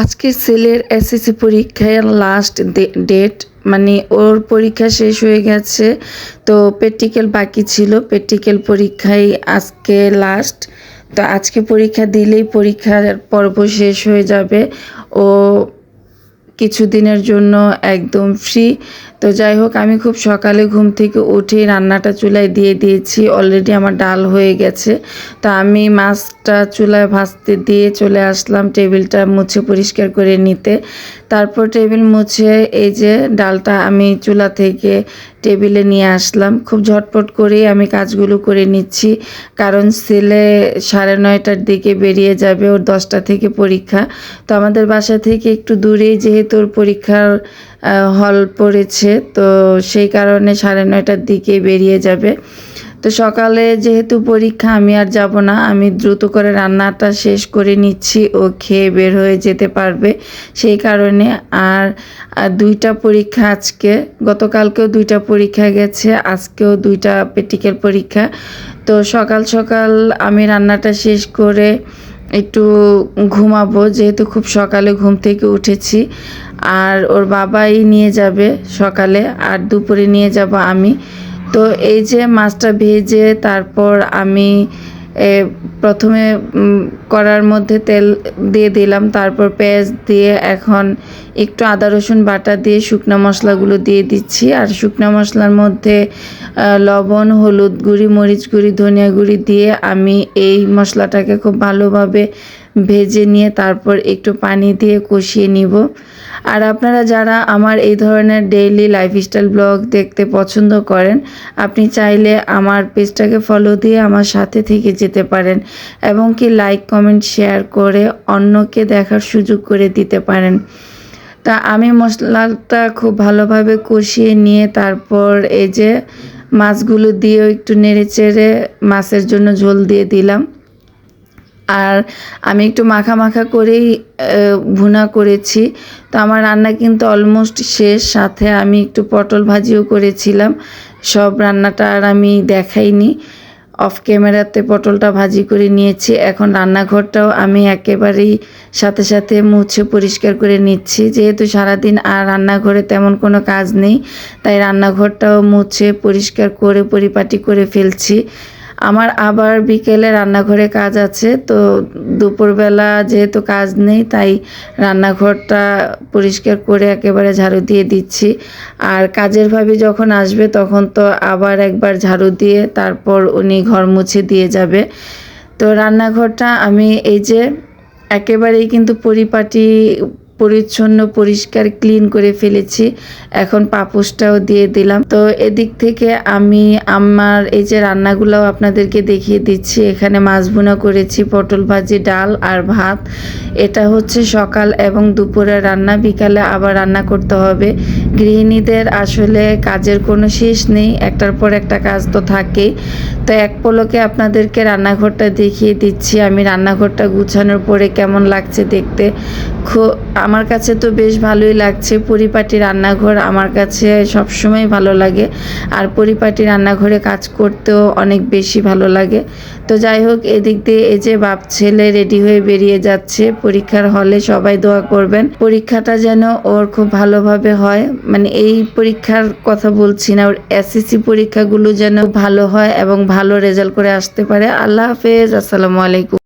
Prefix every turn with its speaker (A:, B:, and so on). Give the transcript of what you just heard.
A: আজকে ছেলের এসএসসি পরীক্ষার লাস্ট ডেট, মানে ওর পরীক্ষা শেষ হয়ে গেছে। তো প্র্যাকটিক্যাল বাকি ছিল, প্র্যাকটিক্যাল পরীক্ষায় আজকে লাস্ট। তো আজকে পরীক্ষা দিলেই পরীক্ষার পর্ব শেষ হয়ে যাবে। ও কিছুদিনের জন্য একদম ফ্রি। তো যাই হোক, আমি খুব সকালে ঘুম থেকে উঠে রান্নাটা চুলায় দিয়ে দিয়েছি। অলরেডি আমার ডাল হয়ে গেছে। তো আমি মাছটা চুলায় ভাজতে দিয়ে চলে আসলাম টেবিলটা মুছে পরিষ্কার করে নিতে। তারপর টেবিল মুছে এই যে ডালটা আমি চুলা থেকে টেবিলে নিয়ে আসলাম। খুব ঝটপট করেই আমি কাজগুলো করে নিচ্ছি, কারণ ছেলে 9:30টার দিকে বেরিয়ে যাবে, ওর 10টা থেকে পরীক্ষা। তো আমাদের বাসা থেকে একটু দূরেই যেহেতু ওর পরীক্ষার হল পড়েছে, তো সেই কারণে 9:30টার দিকে বেরিয়ে যাবে। তো সকালে যেহেতু পরীক্ষা, আমি আর যাব না, আমি দ্রুত করে রান্নাটা শেষ করে নিচ্ছি, ও খেয়ে বের হয়ে যেতে পারবে সেই কারণে। আর 2টা পরীক্ষা আজকে, গতকালকেও 2টা পরীক্ষা গেছে, আজকেও 2টা প্র্যাকটিক্যাল পরীক্ষা। তো সকাল সকাল আমি রান্নাটা শেষ করে একটু ঘুমাবো, যেহেতু খুব সকালে ঘুম থেকে উঠেছি। আর ওর বাবাই নিয়ে যাবে সকালে, আর দুপুরে নিয়ে যাব আমি। তো এই যে মাছটা ভেজে তারপর আমি প্রথমে কড়ার মধ্যে তেল দিয়ে দিলাম, তারপর পেঁয়াজ দিয়ে এখন একটু আদা রসুন বাটা দিয়ে শুকনো মশলাগুলো দিয়ে দিচ্ছি। আর শুকনো মশলার মধ্যে লবণ, হলুদ গুঁড়ি, মরিচ গুঁড়ি, ধনিয়া গুঁড়ি দিয়ে আমি এই মশলাটাকে খুব ভালোভাবে ভেজে নিয়ে তারপর একটু পানি দিয়ে কষিয়ে নিব। আর আপনারা যারা আমার এই ধরনের ডেইলি লাইফস্টাইল ব্লগ দেখতে পছন্দ করেন, আপনি চাইলে আমার পেজটাকে ফলো দিয়ে আমার সাথে থেকে যেতে পারেন, এবং কি লাইক, কমেন্ট, শেয়ার করে অন্যকে দেখার সুযোগ করে দিতে পারেন। তা আমি মশলাটা খুব ভালোভাবে কষিয়ে নিয়ে তারপর এই যে মাছগুলো দিয়েও একটু নেড়ে চেড়ে মাছের জন্য ঝোল দিয়ে দিলাম। আর আমি একটু মাখা মাখা করেই ভুনা করেছি। তো আমার রান্না কিন্তু অলমোস্ট শেষ, সাথে আমি একটু পটল ভাজিও করেছিলাম। সব রান্নাটা আর আমি দেখাইনি, অফ ক্যামেরাতে পটলটা ভাজি করে নিয়েছি। এখন রান্নাঘরটাও আমি একেবারেই সাথে সাথে মুছে পরিষ্কার করে নিচ্ছি, যেহেতু সারাদিন আর রান্নাঘরে তেমন কোনো কাজ নেই, তাই রান্নাঘরটাও মুছে পরিষ্কার করে পরিপাটি করে ফেলছি। আমার আবার বিকেলে রান্নাঘরে কাজ আছে, তো দুপুরবেলা যেহেতু কাজ নেই তাই রান্নাঘরটা পরিষ্কার করে একেবারে ঝাড়ু দিয়ে দিচ্ছি। আর কাজের ভাবি যখন আসবে তখন তো আবার একবার ঝাড়ু দিয়ে তারপর উনি ঘর মুছে দিয়ে যাবে। তো রান্নাঘরটা আমি এই যে একেবারেই কিন্তু পরিপাটি পরিচ্ছন্ন পরিষ্কার ক্লিন করে ফেলেছি। এখন পাপোশটাও দিয়ে দিলাম। তো এদিক থেকে আমি আমার এই যে রান্নাগুলোও আপনাদেরকে দেখিয়ে দিচ্ছি। এখানে মাছ ভুনা করেছি, পটল ভাজি, ডাল আর ভাত। এটা হচ্ছে সকাল এবং দুপুরের রান্না, বিকালে আবার রান্না করতে হবে। গৃহিণীদের আসলে কাজের কোনো শেষ নেই, একটার পর একটা কাজ তো থাকেই। তো এক পলকে আপনাদেরকে রান্নাঘরটা দেখিয়ে দিচ্ছি। আমি রান্নাঘরটা গুছানোর পরে কেমন লাগছে দেখতে, আমার কাছে তো বেশ ভালোই লাগছে। পরিপাটি রান্নাঘর আমার কাছে সবসময় ভালো লাগে, আর পরিপাটি রান্নাঘরে কাজ করতেও অনেক বেশি ভালো লাগে। তো যাই হোক, এদিক দিয়ে এই যে বাপ ছেলে রেডি হয়ে বেরিয়ে যাচ্ছে পরীক্ষার হলে। সবাই দোয়া করবেন পরীক্ষাটা যেন ওর খুব ভালোভাবে হয়, মানে এই পরীক্ষার কথা বলছি না, ওর এসএসসি পরীক্ষাগুলো যেন ভালো হয় এবং ভালো রেজাল্ট করে আসতে পারে। আল্লাহ হাফেজ, আসসালামু আলাইকুম।